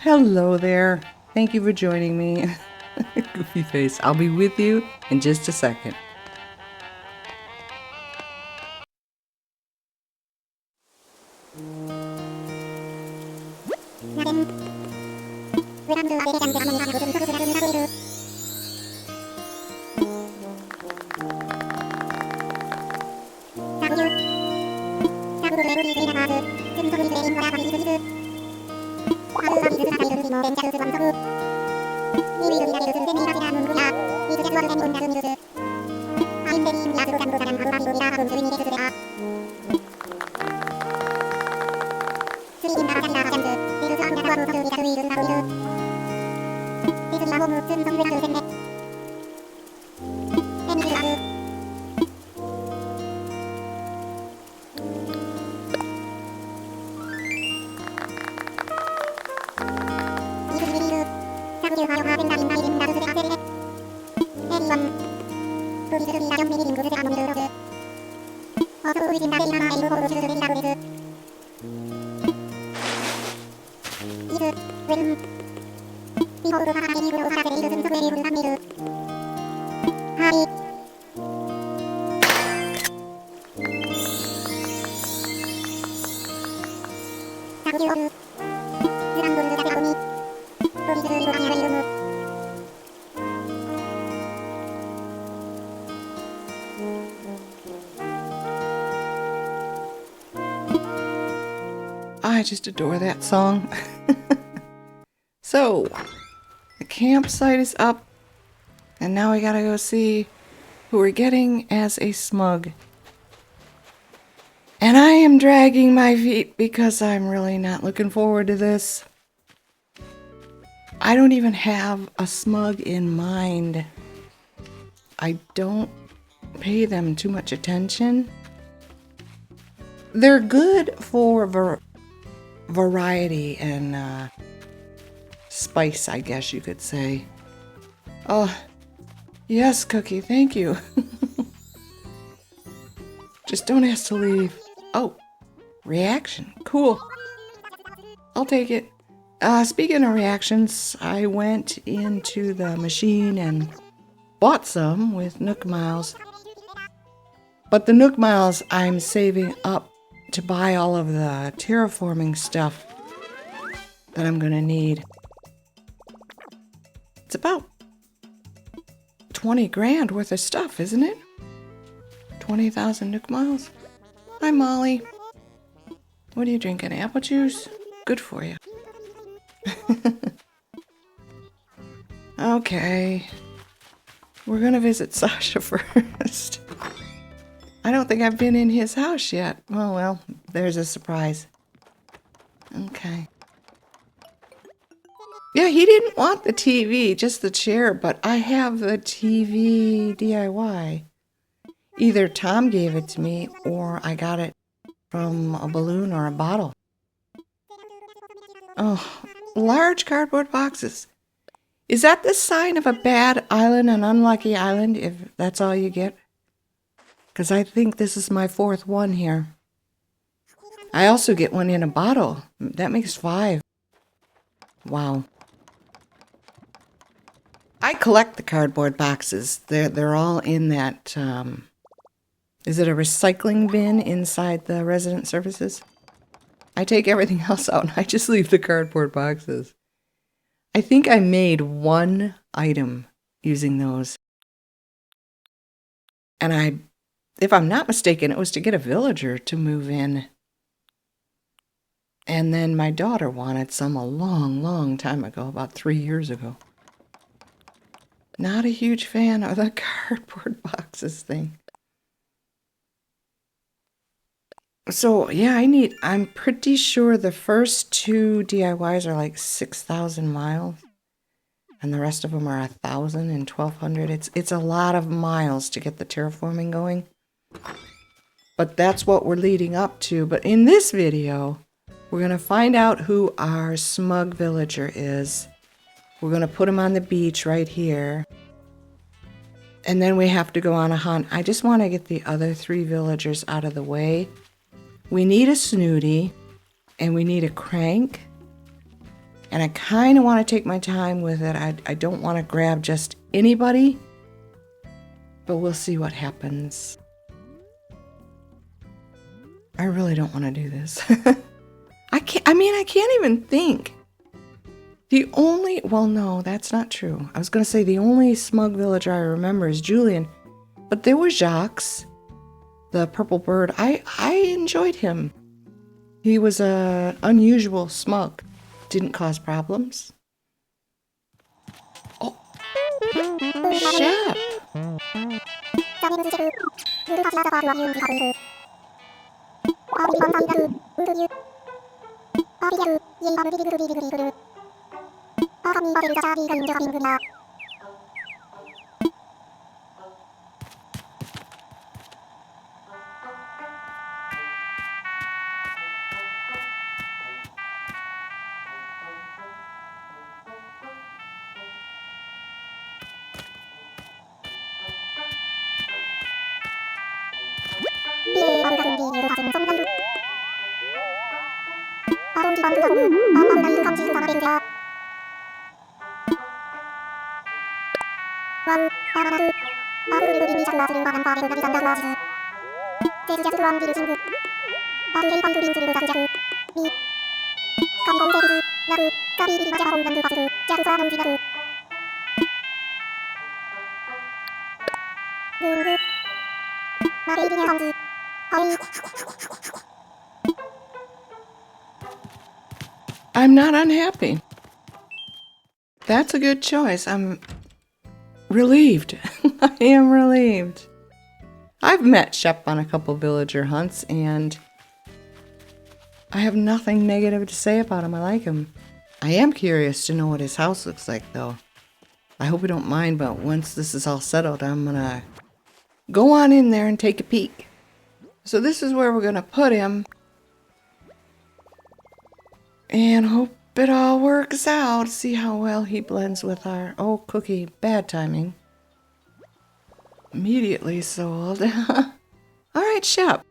Hello there. Thank you for joining me. Goofy face. I'll be with you in just a second. I just adore that song. So, the campsite is up, and now we gotta go see who we're getting as a smug. And I am dragging my feet because I'm really not looking forward to this. I don't even have a smug in mind. I don't pay them too much attention. They're good for variety and spice, I guess you could say. Oh, yes, Cookie, thank you. Just don't ask to leave. Oh, reaction. Cool. I'll take it. Speaking of reactions, I went into the machine and bought some with Nook Miles. But the Nook Miles I'm saving up to buy all of the terraforming stuff that I'm gonna need. It's about 20 grand worth of stuff, isn't it? 20,000 Nook Miles. Hi, Molly. What are you drinking? Apple juice? Good for you. Okay. We're gonna visit Sasha first. I don't think I've been in his house yet. Oh well, there's a surprise. Okay. Yeah, he didn't want the TV, just the chair, but I have the TV DIY. Either Tom gave it to me or I got it from a balloon or a bottle. Oh, large cardboard boxes. Is that the sign of a bad island, an unlucky island, if that's all you get? Because I think this is my fourth one here. I also get one in a bottle. That makes 5. Wow. I collect the cardboard boxes. They're all in that, is it a recycling bin inside the resident services? I take everything else out and I just leave the cardboard boxes. I think I made one item using those. And if I'm not mistaken, it was to get a villager to move in. And then my daughter wanted some a long, long time ago, about 3 years ago. Not a huge fan of the cardboard boxes thing. So, yeah, I'm pretty sure the first 2 DIYs are like 6,000 miles. And the rest of them are 1,000 and 1,200. It's a lot of miles to get the terraforming going. But that's what we're leading up to. But in this video, we're going to find out who our smug villager is. We're going to put him on the beach right here. And then we have to go on a hunt. I just want to get the other 3 villagers out of the way. We need a snooty, and we need a crank, And I kind of want to take my time with it. I don't want to grab just anybody, but we'll see what happens. I really don't want to do this. I can't even think. Well, no, that's not true. I was going to say the only smug villager I remember is Julian, but there was Jacques, the purple bird. I enjoyed him. He was unusual smug. Didn't cause problems. Oh, Shep. I'm not unhappy. That's a good choice. I'm relieved. I am relieved. I've met Shep on a couple villager hunts, and I have nothing negative to say about him. I like him. I am curious to know what his house looks like, though. I hope you don't mind, but once this is all settled, I'm gonna go on in there and take a peek. So this is where we're gonna put him, and hope it all works out. See how well he blends with our... Oh, Cookie, bad timing. Immediately sold. Alright, Shep.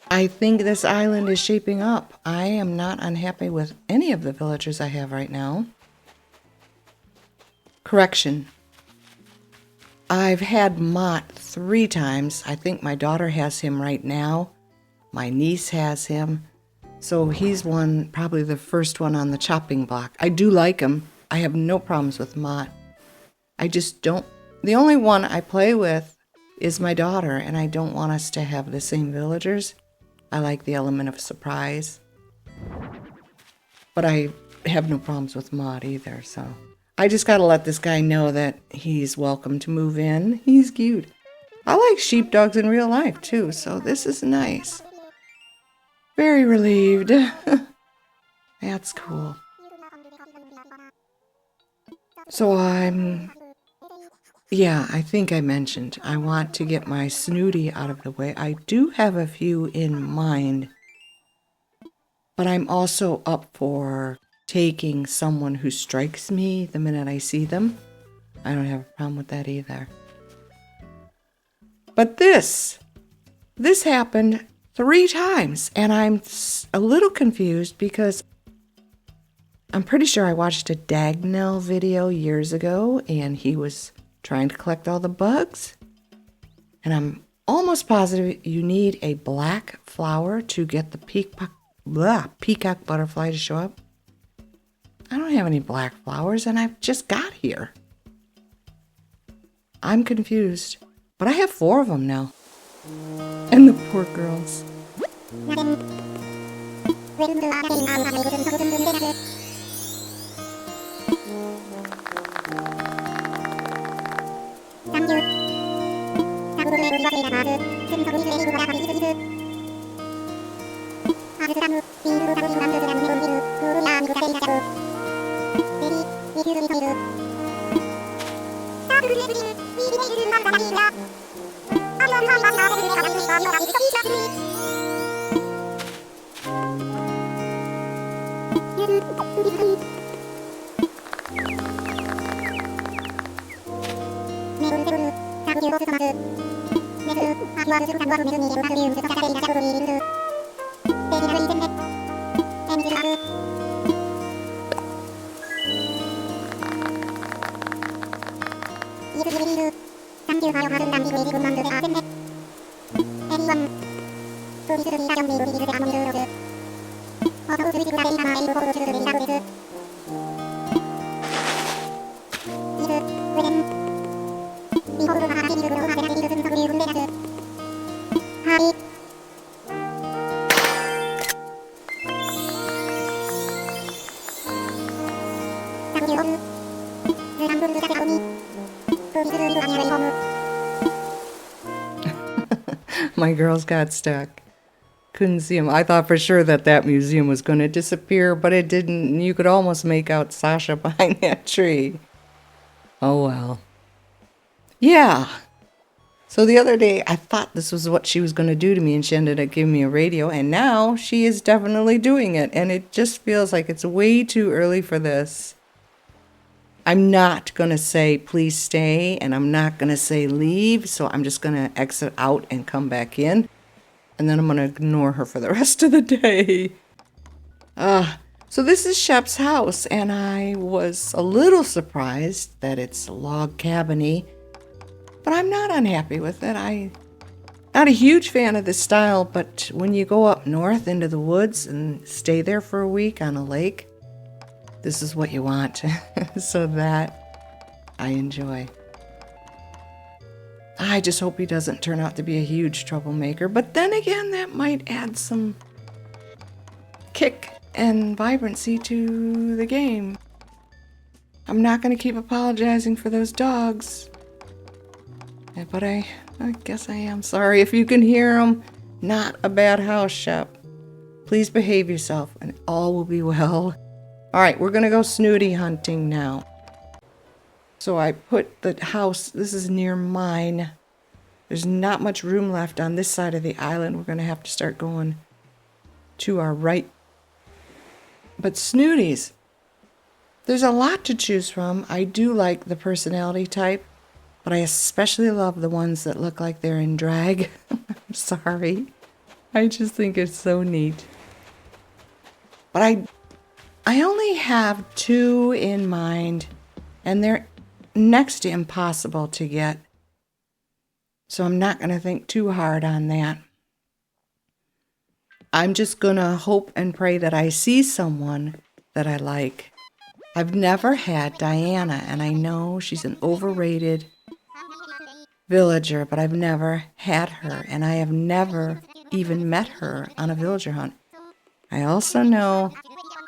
I think this island is shaping up. I am not unhappy with any of the villagers I have right now. Correction. I've had Mott 3 times. I think my daughter has him right now. My niece has him. So he's probably the first one on the chopping block. I do like him. I have no problems with Mott. I just don't... The only one I play with is my daughter, and I don't want us to have the same villagers. I like the element of surprise. But I have no problems with Mott either, so... I just gotta let this guy know that he's welcome to move in. He's cute. I like sheepdogs in real life, too, so this is nice. Very relieved. That's cool. So yeah, I think I mentioned I want to get my snooty out of the way. I do have a few in mind, but I'm also up for taking someone who strikes me the minute I see them. I don't have a problem with that either. But this happened 3 times, and I'm a little confused because I'm pretty sure I watched a Dagnell video years ago, and he was trying to collect all the bugs. And I'm almost positive you need a black flower to get the peacock butterfly to show up. I don't have any black flowers, and I've just got here. I'm confused, but I have 4 of them now. And the poor girls. My girls got stuck. Couldn't see them. I thought for sure that that museum was going to disappear, but it didn't. You could almost make out Sasha behind that tree. Oh well. Yeah. So the other day, I thought this was what she was going to do to me, and she ended up giving me a radio, and now she is definitely doing it, and it just feels like it's way too early for this. I'm not going to say please stay, and I'm not going to say leave, so I'm just going to exit out and come back in, and then I'm going to ignore her for the rest of the day. So this is Shep's house, and I was a little surprised that it's log cabin-y, but I'm not unhappy with it. I'm not a huge fan of this style, but when you go up north into the woods and stay there for a week on a lake, this is what you want. So that I enjoy. I just hope he doesn't turn out to be a huge troublemaker, but then again, that might add some kick and vibrancy to the game. I'm not going to keep apologizing for those dogs. But I guess I am sorry. If you can hear them, not a bad house, Shep. Please behave yourself and all will be well. All right, we're going to go snooty hunting now. So I put the house, this is near mine. There's not much room left on this side of the island. We're going to have to start going to our right. But snooties, there's a lot to choose from. I do like the personality type, but I especially love the ones that look like they're in drag. I'm sorry. I just think it's so neat. But I only have 2 in mind, and they're next to impossible to get. So I'm not going to think too hard on that. I'm just going to hope and pray that I see someone that I like. I've never had Diana, and I know she's an overrated villager, but I've never had her, and I have never even met her on a villager hunt. I also know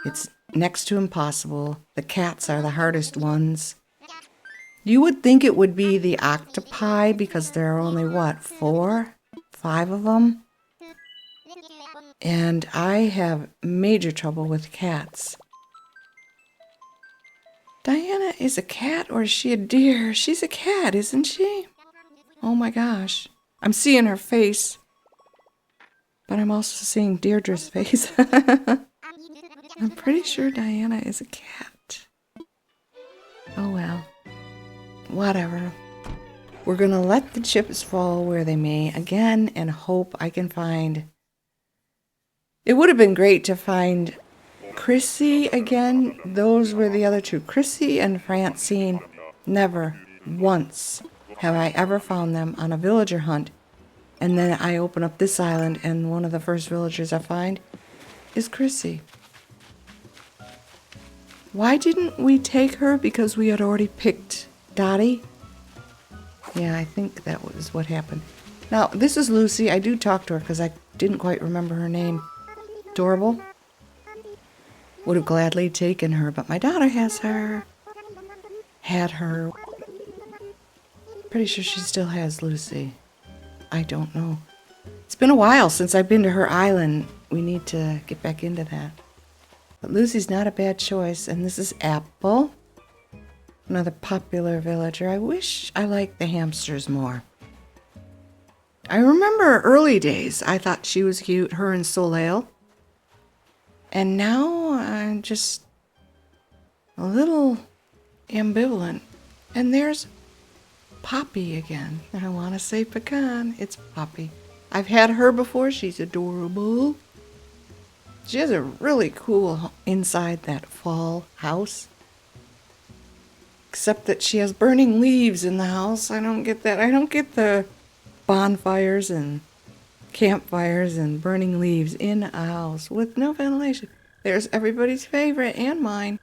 it's next to impossible. The cats are the hardest ones. You would think it would be the octopi because there are only, 4, 5 of them? And I have major trouble with cats. Diana is a cat or is she a deer? She's a cat, isn't she? Oh my gosh. I'm seeing her face. But I'm also seeing Deirdre's face. I'm pretty sure Diana is a cat. Oh well. Whatever. We're going to let the chips fall where they may again and hope I can find... It would have been great to find Chrissy again. Those were the other 2. Chrissy and Francine. Never once have I ever found them on a villager hunt. And then I open up this island and one of the first villagers I find is Chrissy. Why didn't we take her? Because we had already picked Dottie? Yeah, I think that was what happened. Now, this is Lucy. I do talk to her because I didn't quite remember her name. Adorable. Would have gladly taken her, but my daughter has her. Had her. Pretty sure she still has Lucy. I don't know. It's been a while since I've been to her island. We need to get back into that. But Lucy's not a bad choice. And this is Apple. Another popular villager. I wish I liked the hamsters more. I remember early days. I thought she was cute. Her and Soleil. And now I'm just a little ambivalent. And there's Poppy again. I want to say pecan. It's Poppy. I've had her before. She's adorable. She has a really cool inside that fall house. Except that she has burning leaves in the house. I don't get that. I don't get the bonfires and campfires and burning leaves in a house with no ventilation. There's everybody's favorite and mine.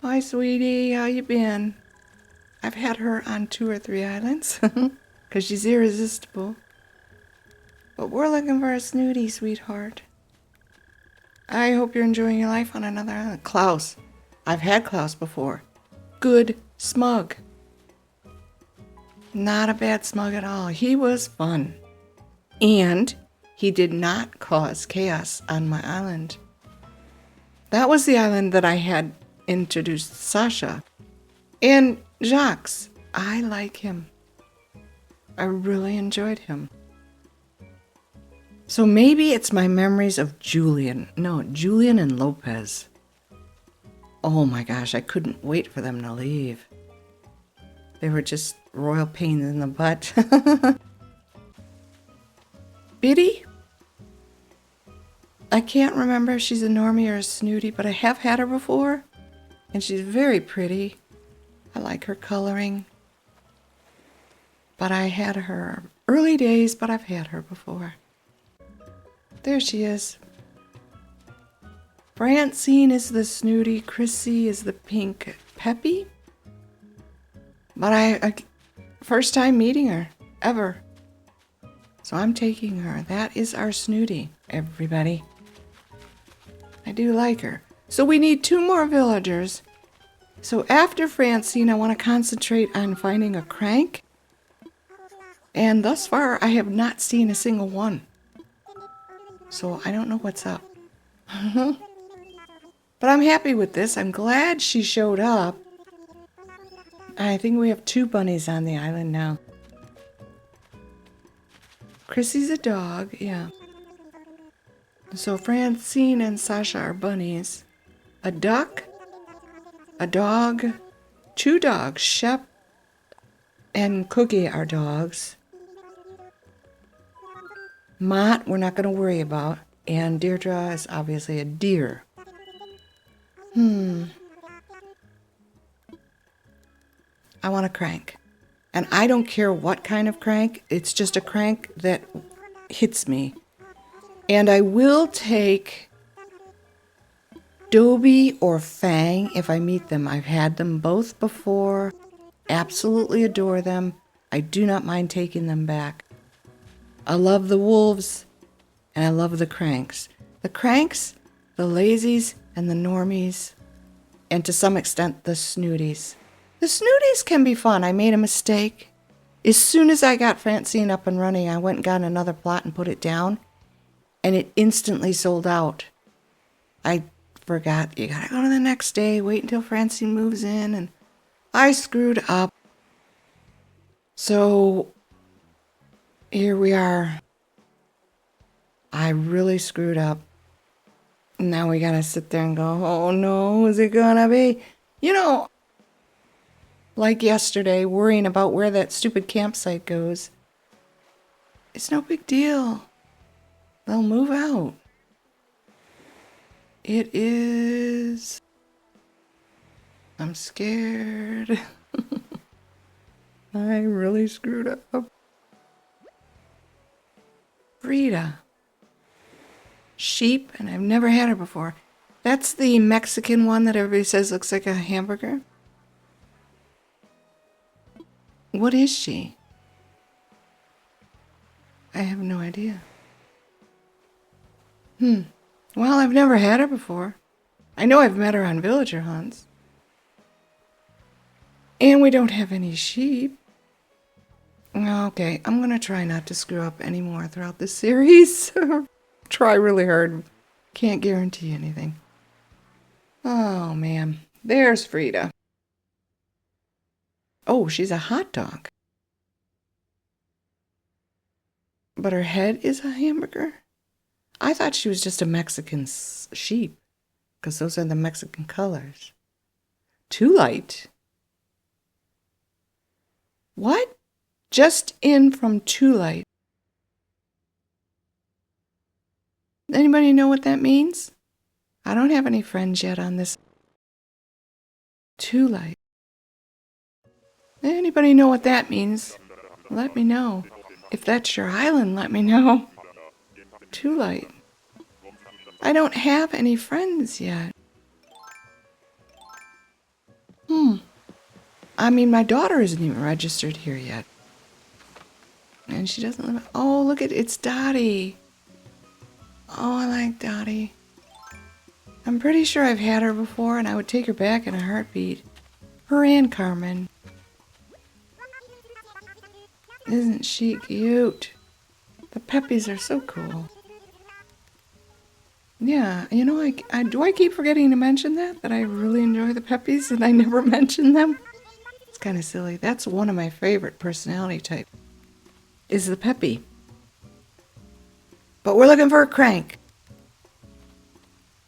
Hi, sweetie. How you been? I've had her on 2 or 3 islands because she's irresistible. But we're looking for a snooty, sweetheart. I hope you're enjoying your life on another island. Klaus. I've had Klaus before. Good smug. Not a bad smug at all. He was fun. And he did not cause chaos on my island. That was the island that I had introduced Sasha. And Jacques. I like him. I really enjoyed him. So maybe it's my memories of Julian. No, Julian and Lopez. Oh my gosh, I couldn't wait for them to leave. They were just royal pains in the butt. Biddy? I can't remember if she's a normie or a snooty, but I have had her before. And she's very pretty. I like her coloring. But I had her early days, but I've had her before. There she is. Francine is the snooty. Chrissy is the pink peppy. But I first time meeting her, ever. So I'm taking her. That is our snooty, everybody. I do like her. So we need 2 more villagers. So after Francine, I want to concentrate on finding a crank. And thus far, I have not seen a single one. So I don't know what's up. But I'm happy with this. I'm glad she showed up. I think we have 2 bunnies on the island now. Chrissy's a dog, yeah. So Francine and Sasha are bunnies. A duck, a dog, 2 dogs, Shep and Cookie are dogs. Mott, we're not going to worry about. And Deirdre is obviously a deer. I want a crank. And I don't care what kind of crank. It's just a crank that hits me. And I will take Dobie or Fang if I meet them. I've had them both before. Absolutely adore them. I do not mind taking them back. I love the wolves, and I love the cranks. The cranks, the lazies, and the normies, and to some extent the snooties. The snooties can be fun. I made a mistake. As soon as I got Francine up and running, I went and got another plot and put it down, and it instantly sold out. I forgot. You gotta go to the next day, wait until Francine moves in, and I screwed up. So here we are. I really screwed up. Now we gotta sit there and go, oh no, is it gonna be? You know, like yesterday, worrying about where that stupid campsite goes. It's no big deal. They'll move out. It is. I'm scared. I really screwed up. Frida. Sheep, and I've never had her before. That's the Mexican one that everybody says looks like a hamburger. What is she? I have no idea. Well, I've never had her before. I know I've met her on villager hunts. And we don't have any sheep. Okay, I'm going to try not to screw up anymore throughout this series. Try really hard. Can't guarantee anything. Oh, man. There's Frida. Oh, she's a hot dog. But her head is a hamburger? I thought she was just a Mexican sheep, because those are the Mexican colors. Too light. What? Just in from Too Light. Anybody know what that means? I don't have any friends yet on this. Too Light. Anybody know what that means? Let me know. If that's your island, let me know. too light. I don't have any friends yet. I mean, my daughter isn't even registered here yet. And she doesn't live... Oh, look at... It's Dottie. Oh, I like Dottie. I'm pretty sure I've had her before, and I would take her back in a heartbeat. Her and Carmen. Isn't she cute? The Peppies are so cool. Yeah, you know, do I keep forgetting to mention that I really enjoy the Peppies and I never mention them? It's kind of silly. That's one of my favorite personality types, is the Peppy. But we're looking for a crank.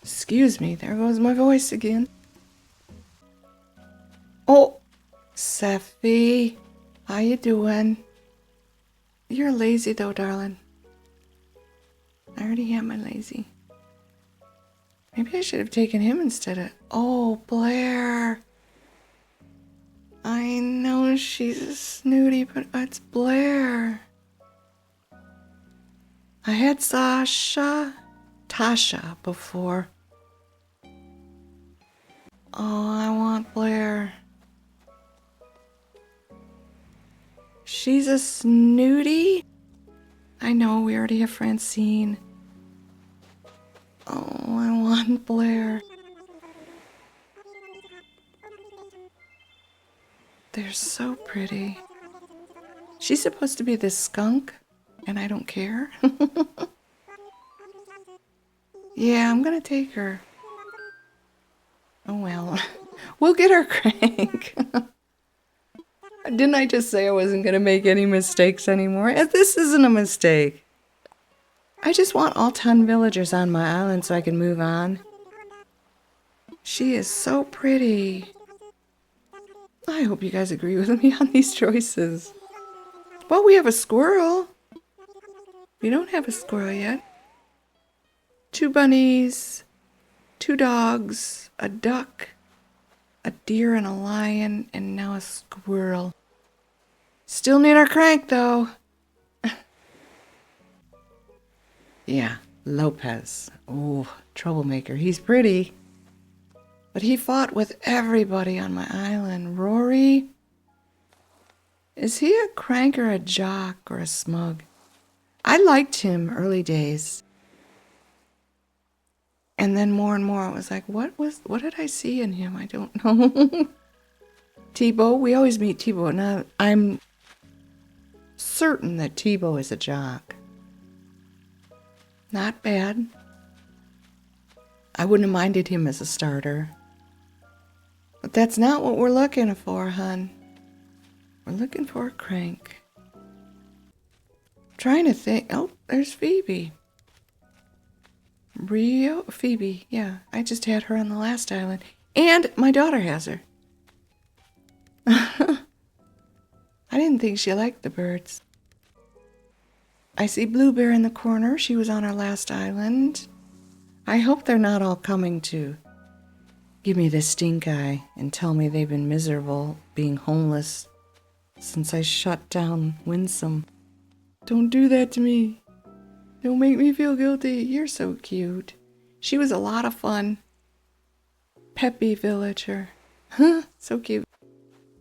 Excuse me, there goes my voice again. Oh, Seffi, how you doing? You're lazy though, darling. I already have my lazy. Maybe I should have taken him instead of... Oh, Blair. I know she's a snooty, but it's Blair. I had Tasha before. Oh, I want Blair. She's a snooty? I know, we already have Francine. Oh, I want Blair. They're so pretty. She's supposed to be this skunk, and I don't care. Yeah, I'm gonna take her. Oh well. We'll get our crank. Didn't I just say I wasn't gonna make any mistakes anymore? This isn't a mistake. I just want all 10 villagers on my island so I can move on. She is so pretty. I hope you guys agree with me on these choices. Well, we have a squirrel. We don't have a squirrel yet. 2 bunnies, 2 dogs, a duck, a deer and a lion, and now a squirrel. Still need our crank though. Yeah, Lopez. Oh, troublemaker. He's pretty. But he fought with everybody on my island. Rory? Is he a crank or a jock or a smug? I liked him early days. And then more and more it was like, what did I see in him? I don't know. Tebow, we always meet Tebow. Now I'm certain that Tebow is a jock. Not bad. I wouldn't have minded him as a starter. But that's not what we're looking for, hun. We're looking for a crank. Trying to think. Oh, there's Phoebe. Phoebe, yeah. I just had her on the last island. And my daughter has her. I didn't think she liked the birds. I see Bluebear in the corner. She was on our last island. I hope they're not all coming to give me the stink eye and tell me they've been miserable being homeless since I shut down Winsome. Don't do that to me. Don't make me feel guilty. You're so cute. She was a lot of fun. Peppy villager. Huh, so cute.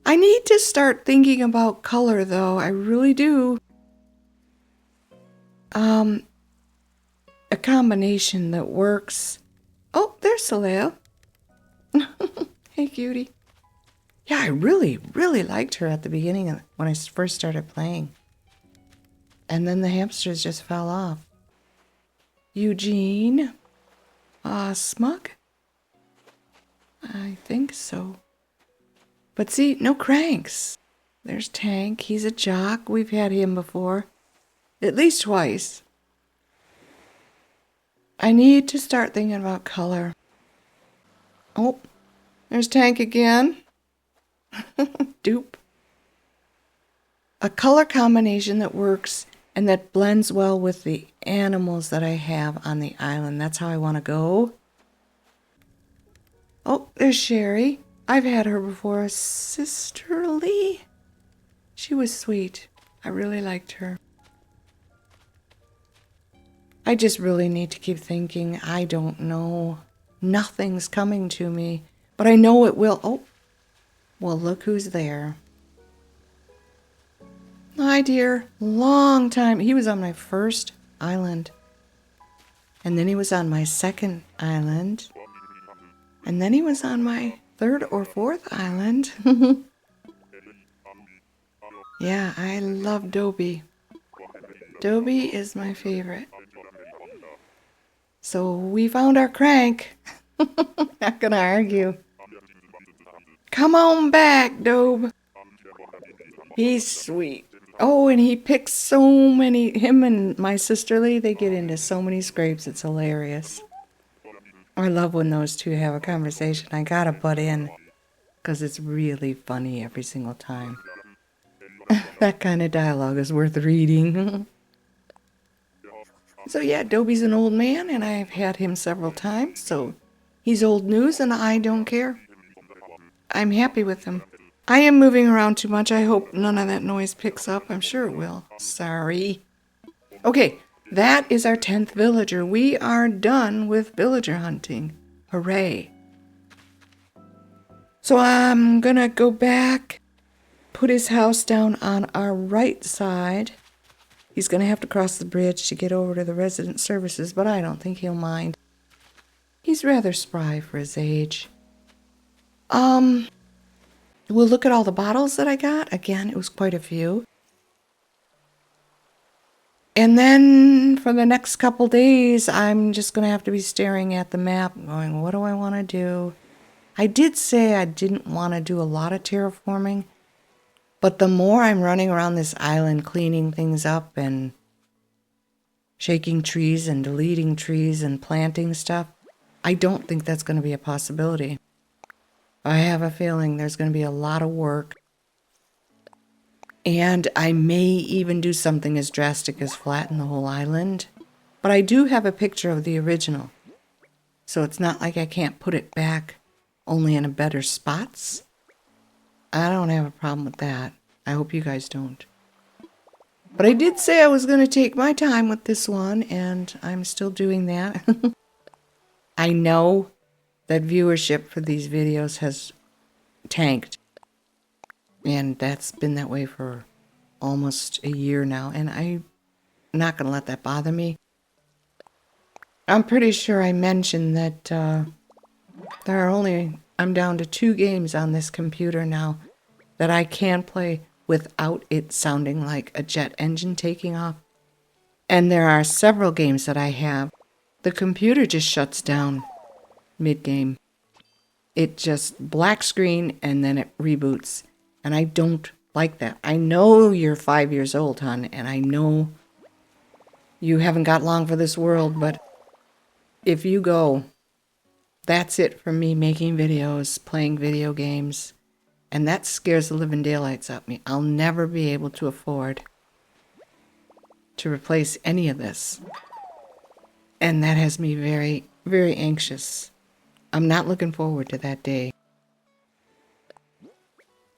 I need to start thinking about color though. I really do. A combination that works. Oh, there's Soleil. Hey, cutie. Yeah, I really, really liked her at the beginning when I first started playing. And then the hamsters just fell off. Eugene. Smug? I think so. But see, no cranks. There's Tank. He's a jock. We've had him before. At least twice. I need to start thinking about color. Oh, there's Tank again. Dupe. A color combination that works and that blends well with the animals that I have on the island. That's how I want to go. Oh, there's Sherry. I've had her before. Sisterly. She was sweet. I really liked her. I just really need to keep thinking. I don't know. Nothing's coming to me. But I know it will. Oh, well, look who's there. Hi, dear. Long time. He was on my first island. And then he was on my second island. And then he was on my third or fourth island. Yeah, I love Dobie. Dobie is my favorite. So we found our crank. Not gonna argue. Come on back, Dobe. He's sweet. Oh, and he picks so many, him and my sister Lee, they get into so many scrapes. It's hilarious. I love when those two have a conversation. I gotta butt in because it's really funny every single time. That kind of dialogue is worth reading. So yeah, Dobie's an old man, and I've had him several times, so he's old news, and I don't care. I'm happy with him. I am moving around too much. I hope none of that noise picks up. I'm sure it will. Sorry. Okay, that is our 10th villager. We are done with villager hunting. Hooray. So I'm gonna go back, put his house down on our right side. He's going to have to cross the bridge to get over to the resident services, but I don't think he'll mind. He's rather spry for his age. We'll look at all the bottles that I got. Again, it was quite a few. And then for the next couple days, I'm just going to have to be staring at the map going, what do I want to do? I did say I didn't want to do a lot of terraforming. But the more I'm running around this island cleaning things up and shaking trees and deleting trees and planting stuff, I don't think that's going to be a possibility. I have a feeling there's going to be a lot of work. And I may even do something as drastic as flatten the whole island. But I do have a picture of the original. So it's not like I can't put it back, only in a better spots. I don't have a problem with that. I hope you guys don't. But I did say I was going to take my time with this one, and I'm still doing that. I know that viewership for these videos has tanked. And that's been that way for almost a year now, and I'm not going to let that bother me. I'm pretty sure I mentioned that I'm down to 2 games on this computer now that I can play without it sounding like a jet engine taking off. And there are several games that I have. The computer just shuts down mid-game. It just black screen and then it reboots. And I don't like that. I know you're 5 years old, hon, and I know you haven't got long for this world, but if you go, that's it for me making videos, playing video games, and that scares the living daylights out of me. I'll never be able to afford to replace any of this. And that has me very, very anxious. I'm not looking forward to that day.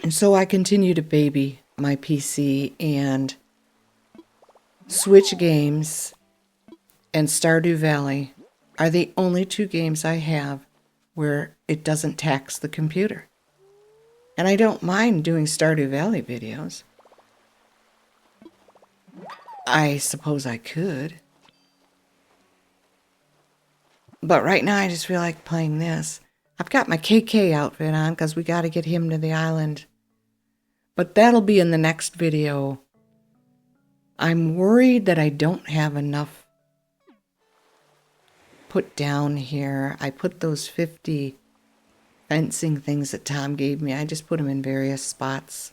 And so I continue to baby my PC, and Switch games and Stardew Valley are the only 2 games I have where it doesn't tax the computer. And I don't mind doing Stardew Valley videos. I suppose I could. But right now I just feel like playing this. I've got my KK outfit on because we got to get him to the island. But that'll be in the next video. I'm worried that I don't have enough put down here. I put those 50 fencing things that Tom gave me. I just put them in various spots.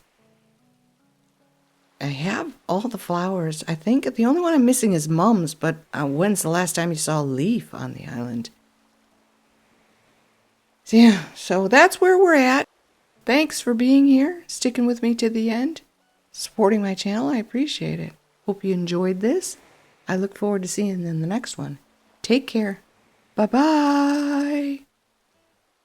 I have all the flowers. I think the only one I'm missing is Mum's, but when's the last time you saw a leaf on the island? So yeah, so that's where we're at. Thanks for being here, sticking with me to the end, supporting my channel. I appreciate it. Hope you enjoyed this. I look forward to seeing you in the next one. Take care. Bye-bye.